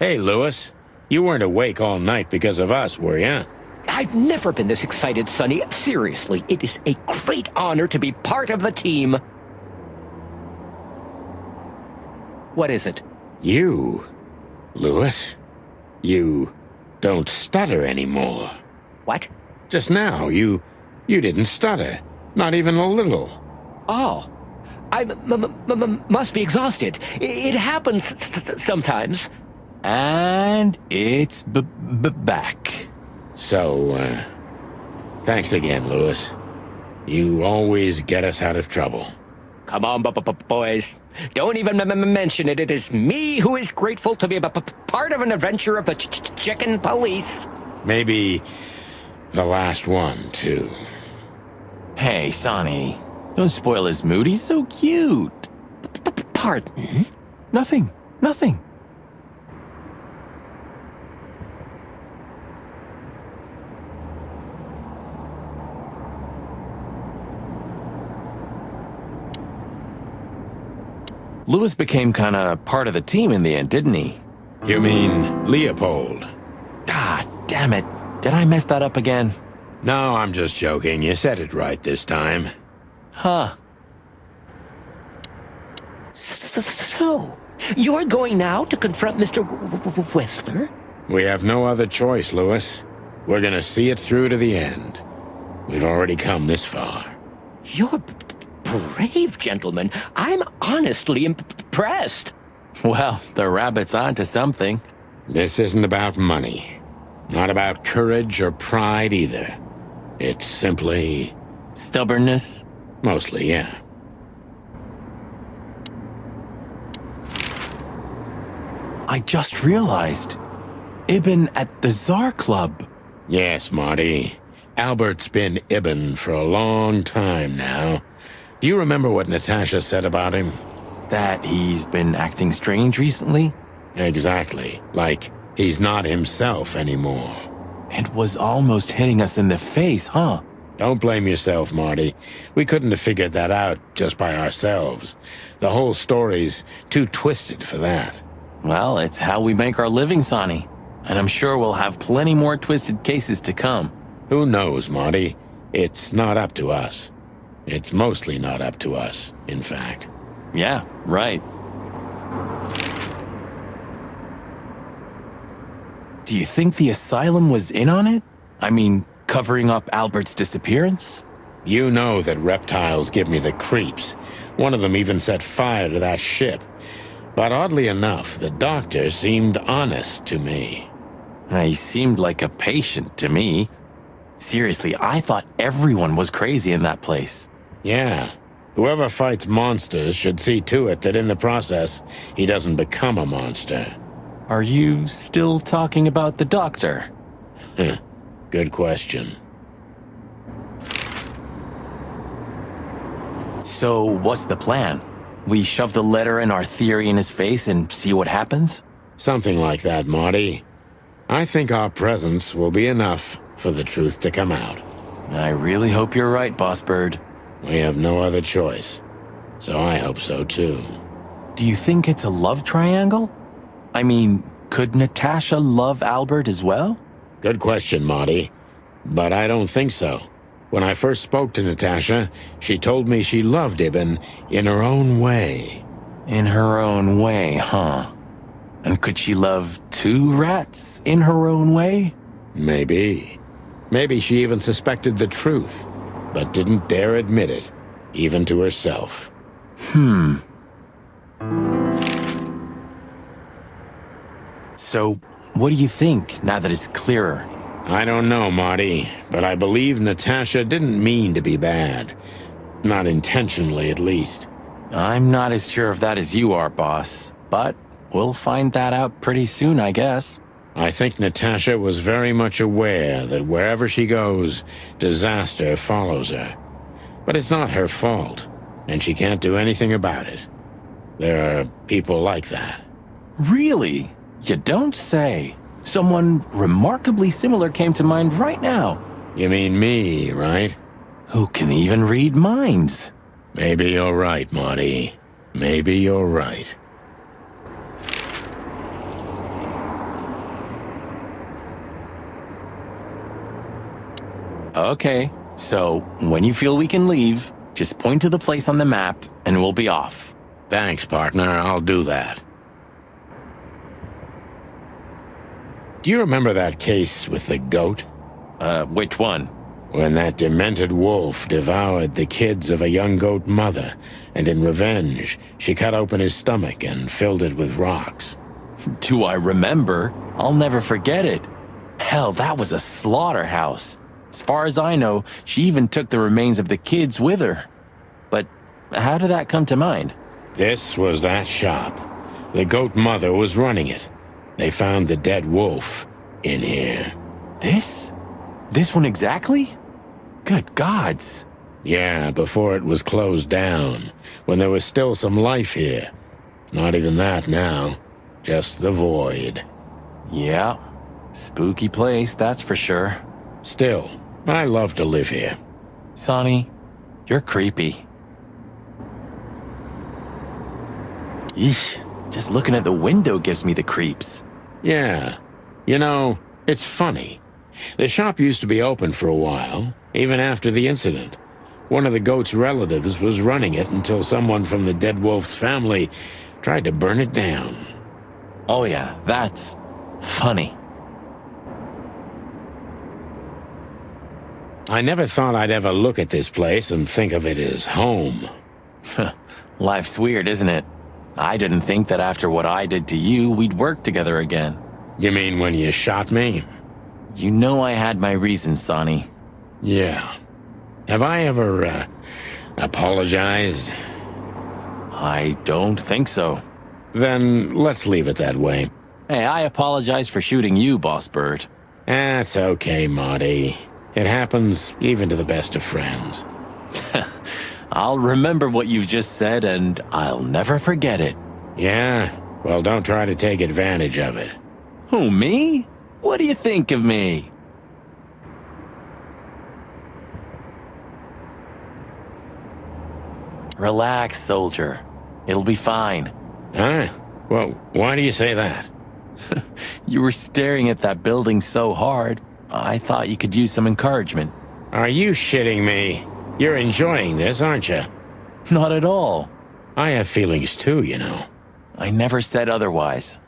Hey, Lewis. You weren't awake all night because of us, were you? I've never been this excited, Sonny. Seriously, it is a great honor to be part of the team. What is it? You, Lewis. You don't stutter anymore. What? Just now, you didn't stutter. Not even a little. Oh. I must be exhausted. It happens sometimes. And it's back. So, thanks again, Lewis. You always get us out of trouble. Come on, boys. Don't even mention it. It is me who is grateful to be part of an adventure of the chicken police. Maybe the last one, too. Hey, Sonny. Don't spoil his mood. He's so cute. Pardon? Nothing. Lewis became kinda part of the team in the end, didn't he? You mean Leopold? Ah, damn it. Did I mess that up again? No, I'm just joking. You said it right this time. Huh. So, you're going now to confront Mr. Whistler? We have no other choice, Lewis. We're gonna see it through to the end. We've already come this far. You're brave, gentlemen. I'm honestly impressed. Well, the rabbit's onto something. This isn't about money. Not about courage or pride either. It's simply... Stubbornness? Mostly, yeah. I just realized. Ibn at the Tsar Club. Yes, Marty. Albert's been Ibn for a long time now. Do you remember what Natasha said about him? That he's been acting strange recently? Exactly. Like he's not himself anymore. It was almost hitting us in the face, huh? Don't blame yourself, Marty. We couldn't have figured that out just by ourselves. The whole story's too twisted for that. Well, it's how we make our living, Sonny. And I'm sure we'll have plenty more twisted cases to come. Who knows, Marty? It's not up to us. It's mostly not up to us, in fact. Yeah, right. Do you think the asylum was in on it? I mean, covering up Albert's disappearance? You know that reptiles give me the creeps. One of them even set fire to that ship. But oddly enough, the doctor seemed honest to me. He seemed like a patient to me. Seriously, I thought everyone was crazy in that place. Yeah. Whoever fights monsters should see to it that in the process, he doesn't become a monster. Are you still talking about the doctor? Good question. So, what's the plan? We shove the letter and our theory in his face and see what happens? Something like that, Marty. I think our presence will be enough for the truth to come out. I really hope you're right, Boss Bird. We have no other choice. So I hope so, too. Do you think it's a love triangle? I mean, could Natasha love Albert as well? Good question, Marty. But I don't think so. When I first spoke to Natasha, she told me she loved Ibn in her own way. In her own way, huh? And could she love two rats in her own way? Maybe. Maybe she even suspected the truth, but didn't dare admit it, even to herself. So, what do you think, now that it's clearer? I don't know, Marty, but I believe Natasha didn't mean to be bad. Not intentionally, at least. I'm not as sure of that as you are, boss. But we'll find that out pretty soon, I guess. I think Natasha was very much aware that wherever she goes, disaster follows her. But it's not her fault, and she can't do anything about it. There are people like that. Really? You don't say. Someone remarkably similar came to mind right now. You mean me, right? Who can even read minds? Maybe you're right, Marty. Maybe you're right. Okay, so when you feel we can leave, just point to the place on the map and we'll be off. Thanks, partner. I'll do that. Do you remember that case with the goat? Which one? When that demented wolf devoured the kids of a young goat mother, and in revenge, she cut open his stomach and filled it with rocks. Do I remember? I'll never forget it. Hell, that was a slaughterhouse. As far as I know, she even took the remains of the kids with her. But how did that come to mind? This was that shop. The goat mother was running it. They found the dead wolf in here. This? This one exactly? Good gods. Yeah, before it was closed down, when there was still some life here. Not even that now. Just the void. Yeah, spooky place, that's for sure. Still, I love to live here. Sonny, you're creepy. Eesh, just looking at the window gives me the creeps. Yeah. You know, it's funny. The shop used to be open for a while, even after the incident. One of the goat's relatives was running it until someone from the dead wolf's family tried to burn it down. Oh yeah, that's funny. I never thought I'd ever look at this place and think of it as home. Life's weird, isn't it? I didn't think that after what I did to you, we'd work together again. You mean when you shot me? You know I had my reasons, Sonny. Yeah. Have I ever, apologized? I don't think so. Then let's leave it that way. Hey, I apologize for shooting you, Boss Bird. That's okay, Marty. It happens even to the best of friends. I'll remember what you've just said, and I'll never forget it. Yeah? Well, don't try to take advantage of it. Who, me? What do you think of me? Relax, soldier. It'll be fine. Huh? Well, why do you say that? You were staring at that building so hard, I thought you could use some encouragement. Are you shitting me? You're enjoying this, aren't you? Not at all. I have feelings too, you know. I never said otherwise.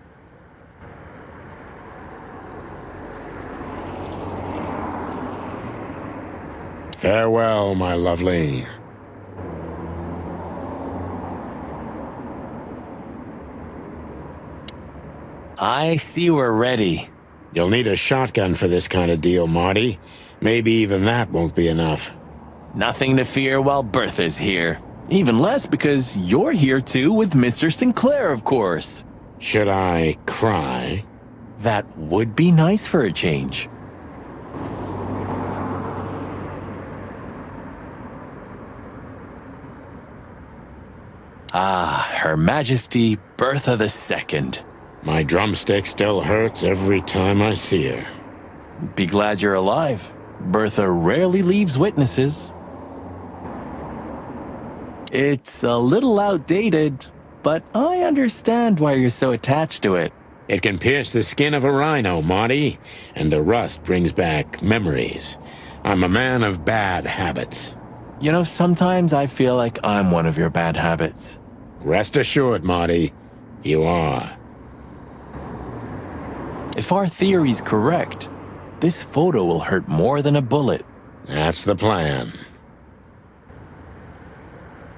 Farewell, my lovely. I see we're ready. You'll need a shotgun for this kind of deal, Marty. Maybe even that won't be enough. Nothing to fear while Bertha's here. Even less because you're here too with Mr. Sinclair, of course. Should I cry? That would be nice for a change. Ah, Her Majesty Bertha II. My drumstick still hurts every time I see her. Be glad you're alive. Bertha rarely leaves witnesses. It's a little outdated, but I understand why you're so attached to it. It can pierce the skin of a rhino, Marty, and the rust brings back memories. I'm a man of bad habits. You know, sometimes I feel like I'm one of your bad habits. Rest assured, Marty, you are. If our theory's correct, this photo will hurt more than a bullet. That's the plan.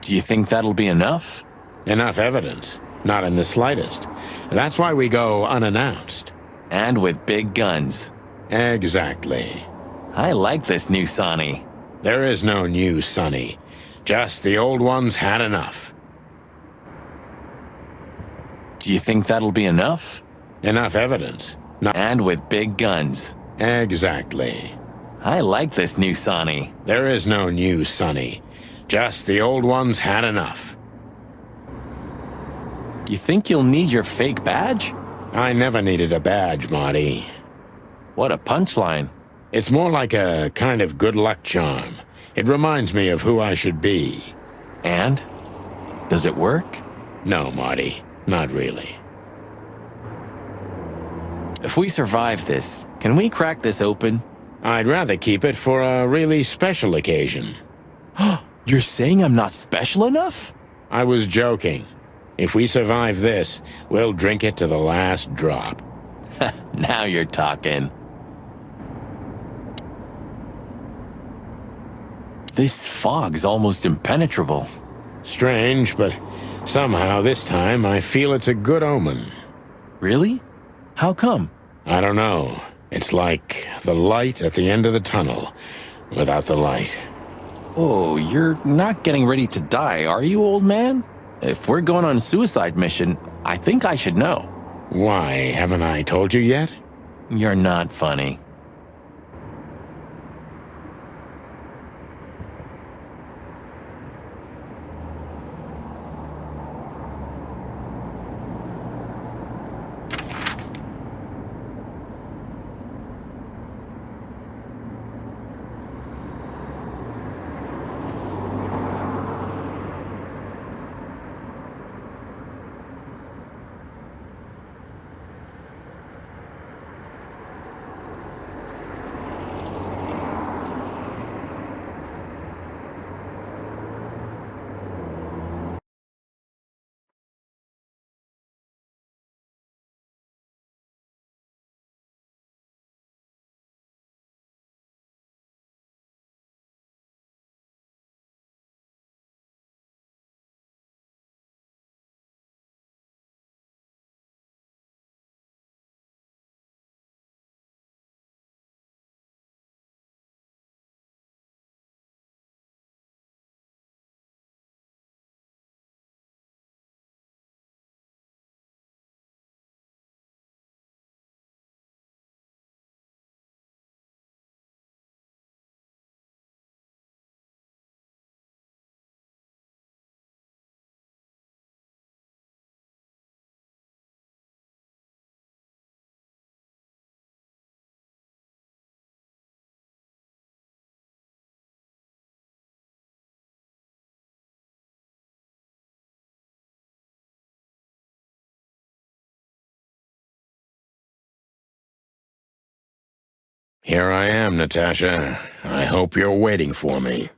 Do you think that'll be enough? Enough evidence. Not in the slightest. That's why we go unannounced. And with big guns. Exactly. I like this new Sonny. There is no new Sonny. Just the old ones had enough. Do you think that'll be enough? Enough evidence. And with big guns. Exactly. I like this new Sonny. There is no new Sonny. Just the old ones had enough. You think you'll need your fake badge? I never needed a badge, Marty. What a punchline. It's more like a kind of good luck charm. It reminds me of who I should be. And? Does it work? No, Marty. Not really. If we survive this, can we crack this open? I'd rather keep it for a really special occasion. You're saying I'm not special enough? I was joking. If we survive this, we'll drink it to the last drop. Now you're talking. This fog's almost impenetrable. Strange, but somehow this time I feel it's a good omen. Really? How come? I don't know. It's like the light at the end of the tunnel, without the light. Oh, you're not getting ready to die, are you, old man? If we're going on a suicide mission, I think I should know. Why, haven't I told you yet? You're not funny. Here I am, Natasha. I hope you're waiting for me.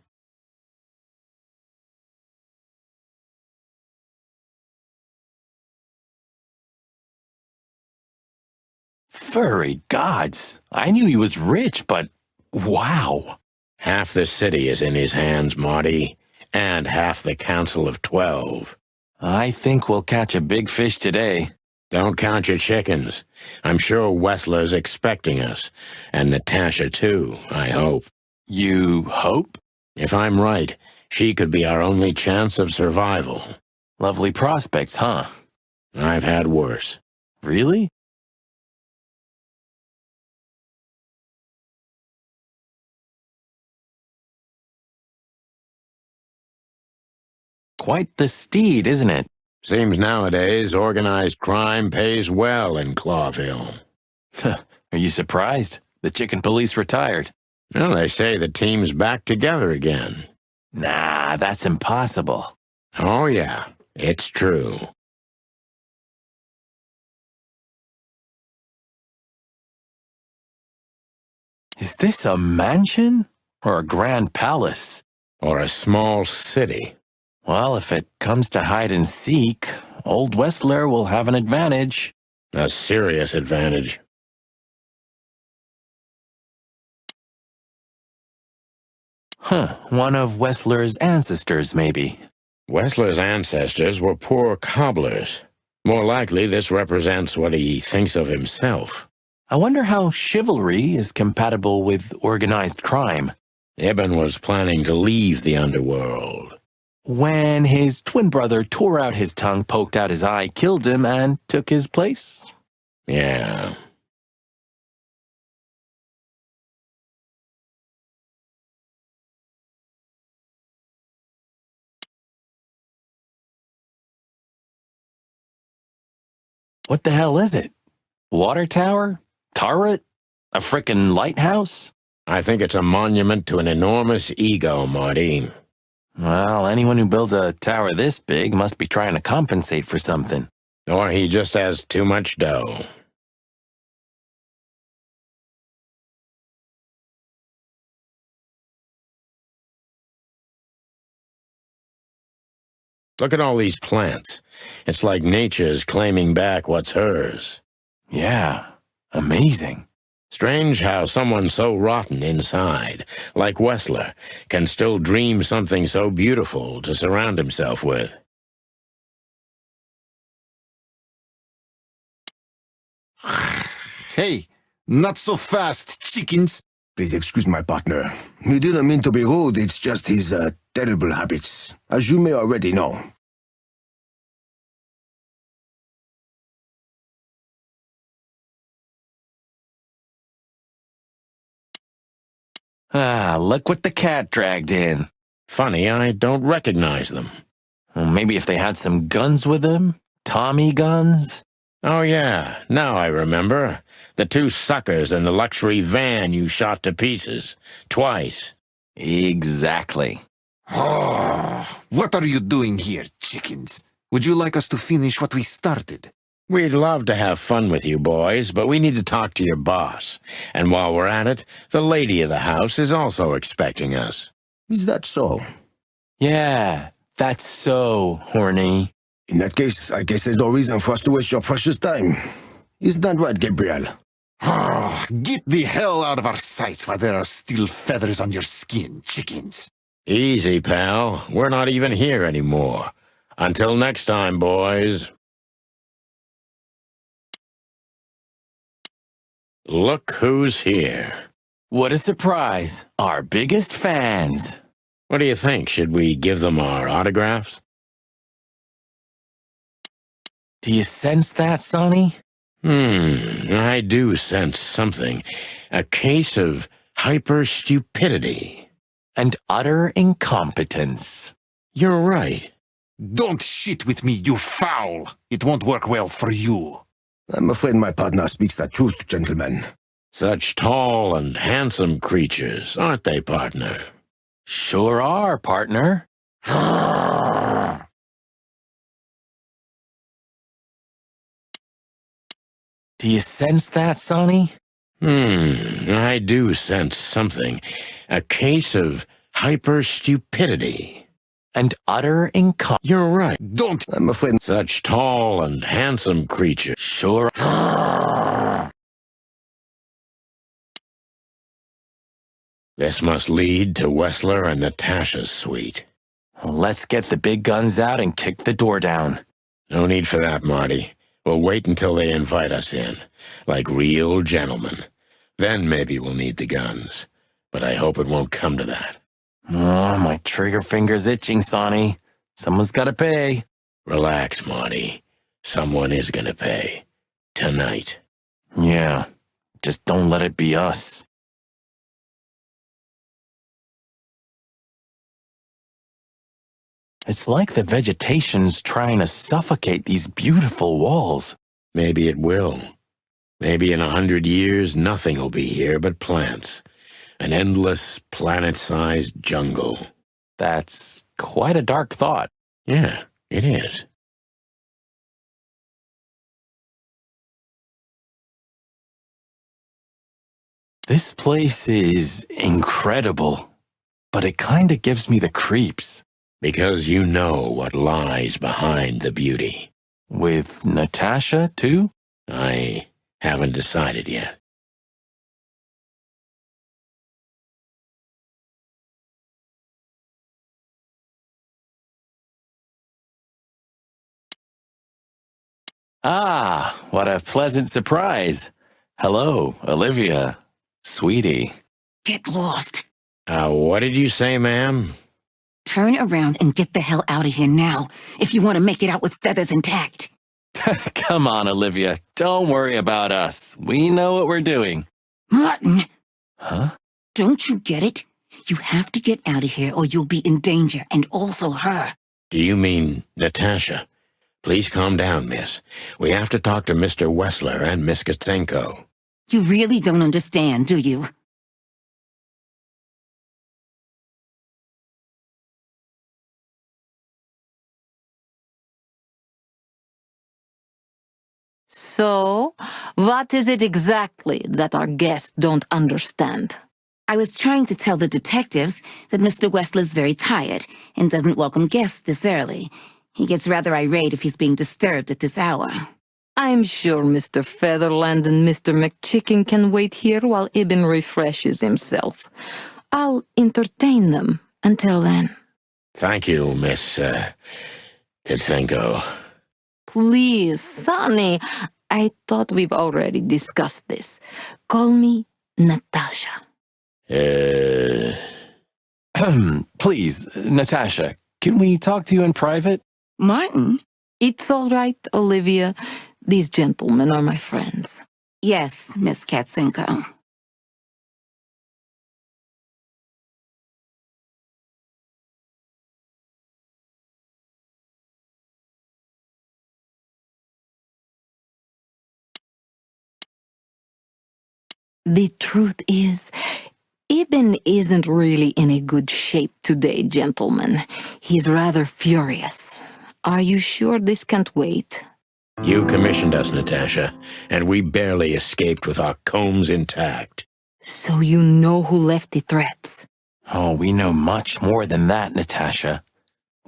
Furry gods. I knew he was rich, but wow. Half the city is in his hands, Marty, and half the Council of 12. I think we'll catch a big fish today. Don't count your chickens. I'm sure Wessler's expecting us, and Natasha too, I hope. You hope? If I'm right, she could be our only chance of survival. Lovely prospects, huh? I've had worse. Really? Quite the steed, isn't it? Seems nowadays organized crime pays well in Clawville. Are you surprised? The chicken police retired. Well, they say the team's back together again. Nah, that's impossible. Oh yeah, it's true. Is this a mansion or a grand palace? Or a small city. Well, if it comes to hide and seek, old Wessler will have an advantage. A serious advantage. Huh, one of Wessler's ancestors, maybe. Wessler's ancestors were poor cobblers. More likely, this represents what he thinks of himself. I wonder how chivalry is compatible with organized crime. Ibn was planning to leave the underworld. When his twin brother tore out his tongue, poked out his eye, killed him, and took his place? Yeah. What the hell is it? Water tower? Turret? A frickin' lighthouse? I think it's a monument to an enormous ego, Marty. Well, anyone who builds a tower this big must be trying to compensate for something. Or he just has too much dough. Look at all these plants. It's like nature's claiming back what's hers. Yeah, amazing. Strange how someone so rotten inside, like Wessler, can still dream something so beautiful to surround himself with. Hey, not so fast, chickens. Please excuse my partner. He didn't mean to be rude, it's just his, terrible habits, as you may already know. Ah, look what the cat dragged in. Funny, I don't recognize them. Well, maybe if they had some guns with them? Tommy guns? Oh yeah, now I remember. The two suckers in the luxury van you shot to pieces. Twice. Exactly. What are you doing here, chickens? Would you like us to finish what we started? We'd love to have fun with you boys, but we need to talk to your boss. And while we're at it, the lady of the house is also expecting us. Is that so? Yeah, that's so horny. In that case, I guess there's no reason for us to waste your precious time. Isn't that right, Gabriel? Get the hell out of our sights while there are still feathers on your skin, chickens. Easy, pal. We're not even here anymore. Until next time, boys. Look who's here. What a surprise. Our biggest fans. What do you think? Should we give them our autographs? Do you sense that, Sonny? I do sense something. A case of hyper-stupidity. And utter incompetence. You're right. Don't shit with me, you foul. It won't work well for you. I'm afraid my partner speaks the truth, gentlemen. Such tall and handsome creatures, aren't they, partner? Sure are, partner. Do you sense that, Sonny? I do sense something. A case of hyper-stupidity. And utter incompetence. You're right. Don't. I'm afraid... Such tall and handsome creatures. Sure. This must lead to Wessler and Natasha's suite. Let's get the big guns out and kick the door down. No need for that, Marty. We'll wait until they invite us in, like real gentlemen. Then maybe we'll need the guns. But I hope it won't come to that. Oh, my trigger finger's itching, Sonny. Someone's gotta pay. Relax, Marty. Someone is gonna pay. Tonight. Yeah, just don't let it be us. It's like the vegetation's trying to suffocate these beautiful walls. Maybe it will. Maybe in 100 years, nothing will be here but plants. An endless, planet-sized jungle. That's quite a dark thought. Yeah, it is. This place is incredible, but it kinda gives me the creeps. Because you know what lies behind the beauty. With Natasha, too? I haven't decided yet. Ah, what a pleasant surprise. Hello, Olivia. Sweetie. Get lost. What did you say, ma'am? Turn around and get the hell out of here now, if you want to make it out with feathers intact. Come on, Olivia. Don't worry about us. We know what we're doing. Martin! Huh? Don't you get it? You have to get out of here or you'll be in danger, and also her. Do you mean Natasha? Please calm down, miss. We have to talk to Mr. Wessler and Miss Katsenko. You really don't understand, do you? So, what is it exactly that our guests don't understand? I was trying to tell the detectives that Mr. Wessler's very tired and doesn't welcome guests this early. He gets rather irate if he's being disturbed at this hour. I'm sure Mr. Featherland and Mr. McChicken can wait here while Ibn refreshes himself. I'll entertain them until then. Thank you, Miss, Kitsenko. Please, Sonny. I thought we've already discussed this. Call me Natasha. Please, Natasha, can we talk to you in private? Martin? It's all right, Olivia. These gentlemen are my friends. Yes, Miss Katsenko. The truth is, Ibn isn't really in a good shape today, gentlemen. He's rather furious. Are you sure this can't wait? You commissioned us, Natasha, and we barely escaped with our combs intact. So you know who left the threats? Oh, we know much more than that, Natasha.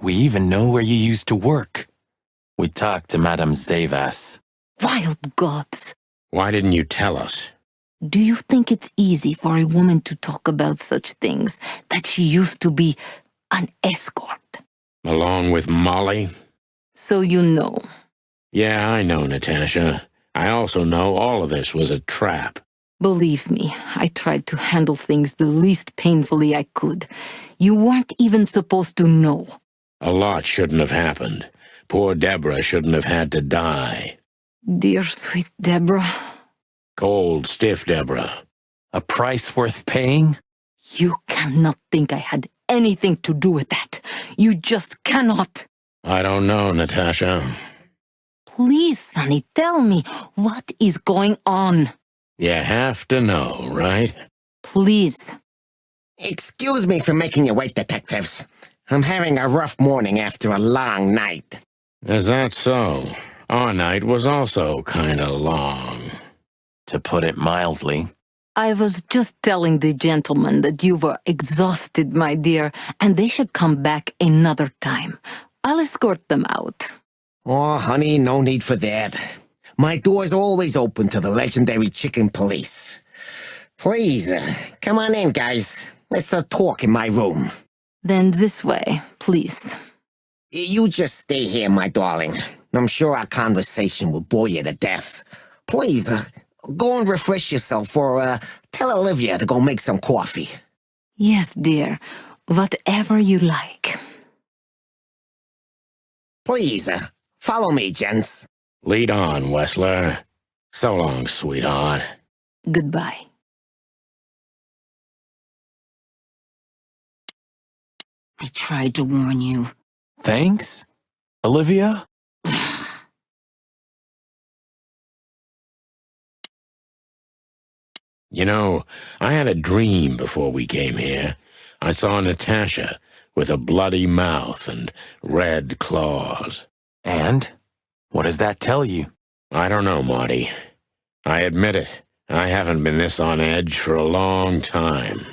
We even know where you used to work. We talked to Madame Zavas. Wild gods! Why didn't you tell us? Do you think it's easy for a woman to talk about such things, that she used to be an escort? Along with Molly? So you know. Yeah, I know, Natasha. I also know all of this was a trap. Believe me, I tried to handle things the least painfully I could. You weren't even supposed to know. A lot shouldn't have happened. Poor Deborah shouldn't have had to die. Dear sweet Deborah. Cold, stiff Deborah. A price worth paying? You cannot think I had anything to do with that. You just cannot. I don't know, Natasha. Please, Sonny, tell me, what is going on? You have to know, right? Please. Excuse me for making you wait, detectives. I'm having a rough morning after a long night. Is that so? Our night was also kinda long. To put it mildly. I was just telling the gentlemen that you were exhausted, my dear, and they should come back another time. I'll escort them out. Oh, honey, no need for that. My door's always open to the legendary chicken police. Please, come on in, guys. Let's talk in my room. Then this way, please. You just stay here, my darling. I'm sure our conversation will bore you to death. Please, go and refresh yourself or tell Olivia to go make some coffee. Yes, dear. Whatever you like. Please, follow me, gents. Lead on, Wessler. So long, sweetheart. Goodbye. I tried to warn you. Thanks, Olivia? You know, I had a dream before we came here. I saw Natasha with a bloody mouth and red claws. And? What does that tell you? I don't know, Marty. I admit it. I haven't been this on edge for a long time.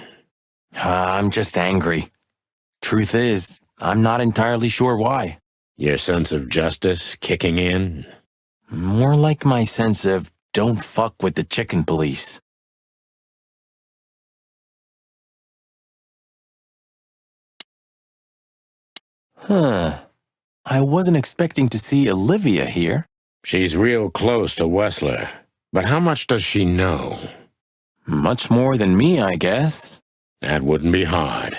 I'm just angry. Truth is, I'm not entirely sure why. Your sense of justice kicking in? More like my sense of don't fuck with the chicken police. Huh. I wasn't expecting to see Olivia here. She's real close to Wessler. But how much does she know? Much more than me, I guess. That wouldn't be hard.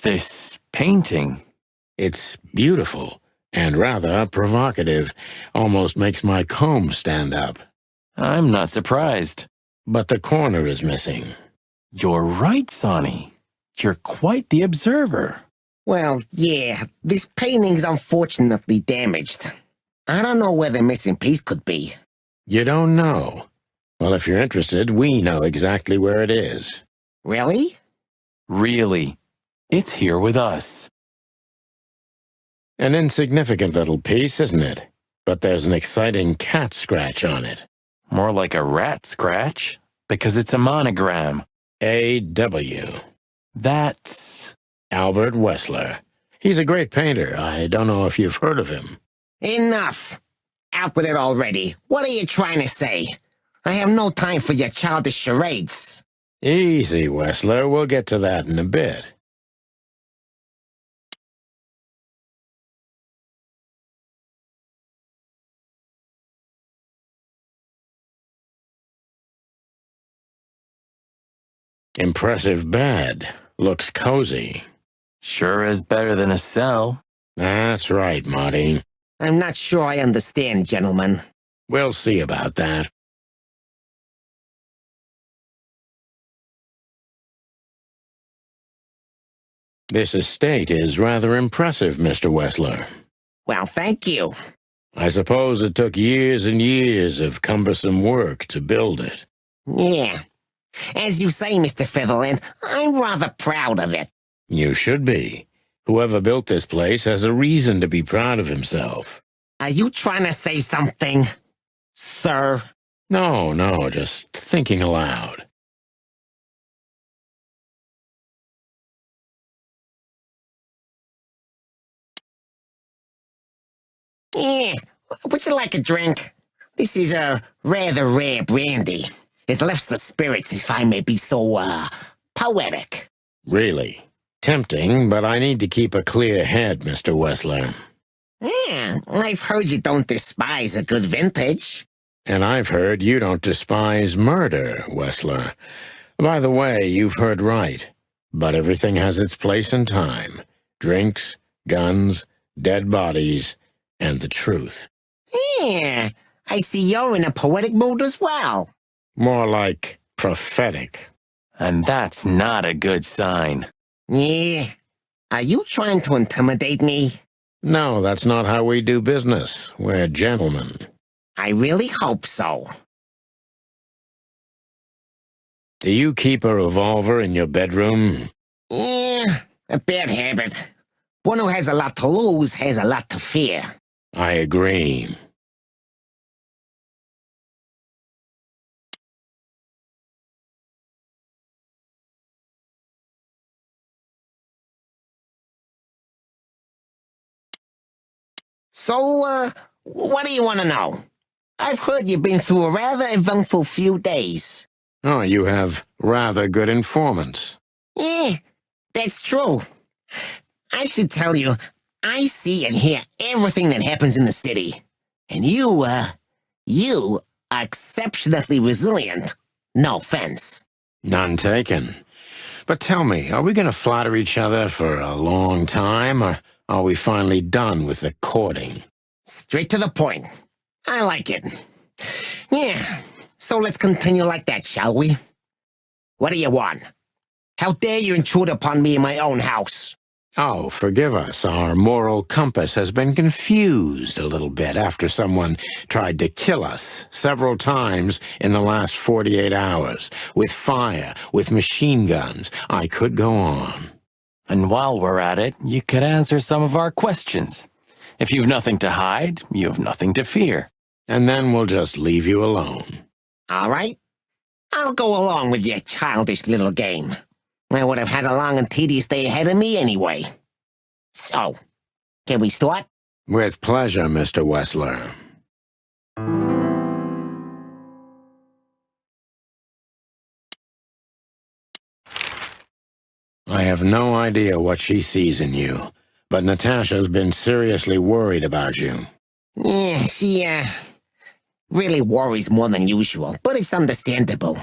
This painting. It's beautiful and rather provocative. Almost makes my comb stand up. I'm not surprised. But the corner is missing. You're right, Sonny. You're quite the observer. Well, yeah, this painting's unfortunately damaged. I don't know where the missing piece could be. You don't know? Well, if you're interested, we know exactly where it is. Really? Really. It's here with us. An insignificant little piece, isn't it? But there's an exciting cat scratch on it. More like a rat scratch, because it's a monogram. A.W. That's... Albert Wessler. He's a great painter. I don't know if you've heard of him. Enough! Out with it already. What are you trying to say? I have no time for your childish charades. Easy, Wessler. We'll get to that in a bit. Impressive bed. Looks cozy. Sure is better than a cell. That's right, Marty. I'm not sure I understand, gentlemen. We'll see about that. This estate is rather impressive, Mr. Wessler. Well, thank you. I suppose it took years and years of cumbersome work to build it. Yeah. As you say, Mr. Featherland, I'm rather proud of it. You should be. Whoever built this place has a reason to be proud of himself. Are you trying to say something, sir? No, just thinking aloud. Yeah. Would you like a drink? This is a rather rare brandy. It lifts the spirits, if I may be so, poetic. Really. Tempting, but I need to keep a clear head, Mr. Wessler. Yeah, I've heard you don't despise a good vintage. And I've heard you don't despise murder, Wessler. By the way, you've heard right. But everything has its place and time. Drinks, guns, dead bodies, and the truth. Yeah, I see you're in a poetic mood as well. More like prophetic. And that's not a good sign. Yeah. Are you trying to intimidate me? No, that's not how we do business. We're gentlemen. I really hope so. Do you keep a revolver in your bedroom? Yeah, a bad habit. One who has a lot to lose has a lot to fear. I agree. So, what do you want to know? I've heard you've been through a rather eventful few days. Oh, you have rather good informants. Yeah, that's true. I should tell you, I see and hear everything that happens in the city. And you are exceptionally resilient. No offense. None taken. But tell me, are we going to flatter each other for a long time, or are we finally done with the courting? Straight to the point. I like it. Yeah, so let's continue like that, shall we? What do you want? How dare you intrude upon me in my own house? Oh, forgive us. Our moral compass has been confused a little bit after someone tried to kill us several times in the last 48 hours. With fire, with machine guns. I could go on. And while we're at it, you could answer some of our questions. If you've nothing to hide, you have nothing to fear. And then we'll just leave you alone. All right. I'll go along with your childish little game. I would have had a long and tedious day ahead of me anyway. So, can we start? With pleasure, Mr. Wessler. I have no idea what she sees in you, but Natasha's been seriously worried about you. Yeah, she, really worries more than usual, but it's understandable.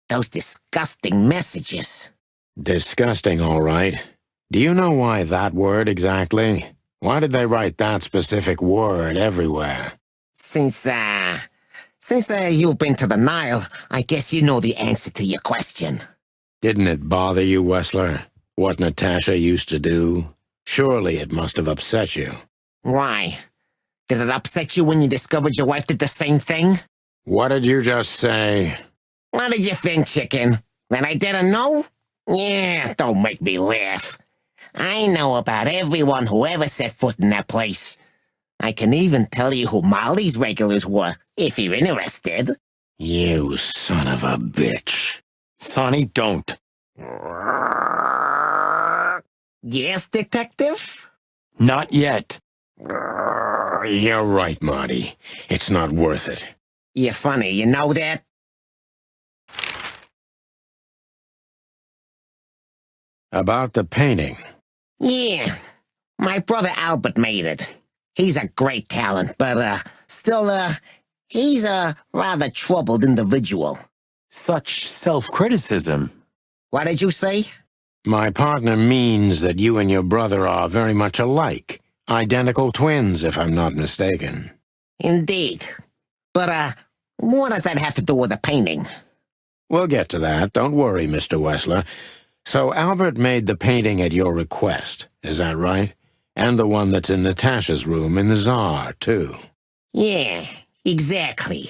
Those disgusting messages. Disgusting, all right. Do you know why that word exactly? Why did they write that specific word everywhere? Since you've been to the Nile, I guess you know the answer to your question. Didn't it bother you, Wessler, what Natasha used to do? Surely it must have upset you. Why? Did it upset you when you discovered your wife did the same thing? What did you just say? What did you think, chicken? That I didn't know? Yeah, don't make me laugh. I know about everyone who ever set foot in that place. I can even tell you who Molly's regulars were, if you're interested. You son of a bitch. Sonny, don't. Yes, detective? Not yet. You're right, Marty. It's not worth it. You're funny, you know that? About the painting. Yeah, my brother Albert made it. He's a great talent, but, he's a rather troubled individual. Such self-criticism. What did you say? My partner means that you and your brother are very much alike. Identical twins, if I'm not mistaken. Indeed. But, what does that have to do with the painting? We'll get to that. Don't worry, Mr. Wessler. So Albert made the painting at your request, is that right? And the one that's in Natasha's room in the Tsar, too. Yeah, exactly.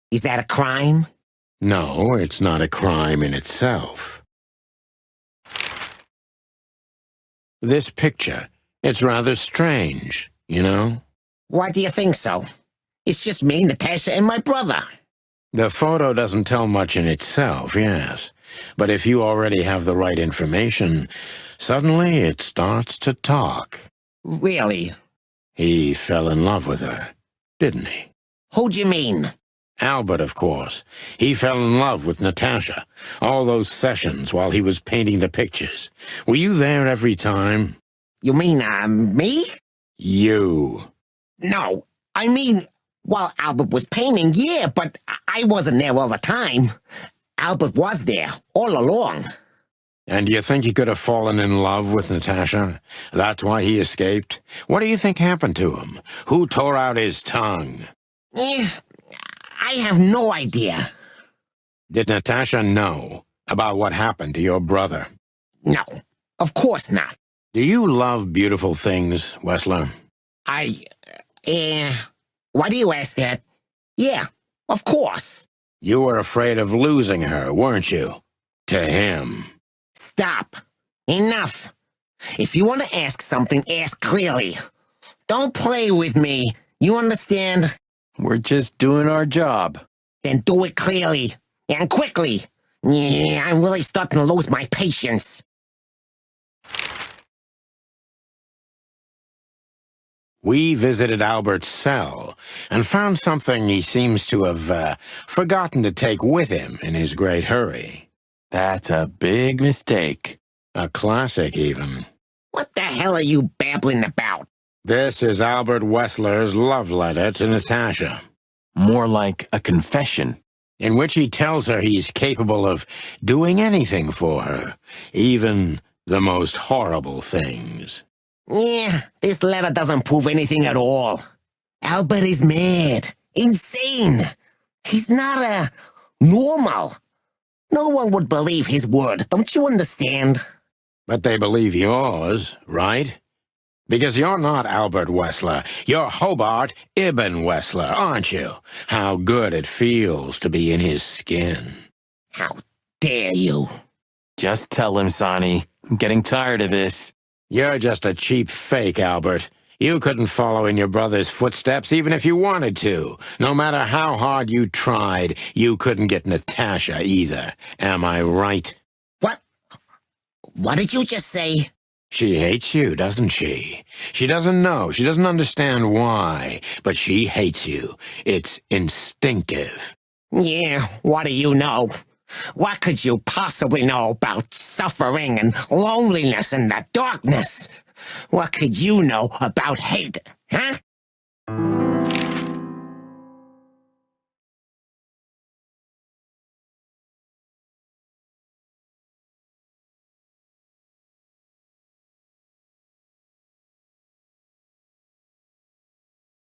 Is that a crime? No, it's not a crime in itself. This picture, it's rather strange, you know? Why do you think so? It's just me, Natasha, and my brother. The photo doesn't tell much in itself, yes. But if you already have the right information, suddenly it starts to talk. Really? He fell in love with her, didn't he? Who'd you mean? Albert, of course. He fell in love with Natasha. All those sessions while he was painting the pictures. Were you there every time? You mean, me? You. No, I mean, while Albert was painting, yeah, but I wasn't there all the time. Albert was there, all along. And you think he could have fallen in love with Natasha? That's why he escaped? What do you think happened to him? Who tore out his tongue? I have no idea. Did Natasha know about what happened to your brother? No, of course not. Do you love beautiful things, Wessler? Why do you ask that? Yeah, of course. You were afraid of losing her, weren't you? To him. Stop. Enough. If you want to ask something, ask clearly. Don't play with me. You understand? We're just doing our job. Then do it clearly. And quickly. Yeah, I'm really starting to lose my patience. We visited Albert's cell and found something he seems to have forgotten to take with him in his great hurry. That's a big mistake. A classic, even. What the hell are you babbling about? This is Albert Wessler's love letter to Natasha, More like a confession. in which he tells her he's capable of doing anything for her, even the most horrible things. Yeah, this letter doesn't prove anything at all. Albert is mad. Insane. He's not, normal. No one would believe his word, don't you understand? But they believe yours, right? Because you're not Albert Wessler. You're Hobart Ibn Wessler, aren't you? How good it feels to be in his skin. How dare you? Just tell him, Sonny. I'm getting tired of this. You're just a cheap fake, Albert. You couldn't follow in your brother's footsteps even if you wanted to. No matter how hard you tried, you couldn't get Natasha either. Am I right? What? What did you just say? She hates you, doesn't she? She doesn't know. She doesn't understand why. But she hates you. It's instinctive. Yeah, what do you know? What could you possibly know about suffering and loneliness and the darkness? What could you know about hate, huh?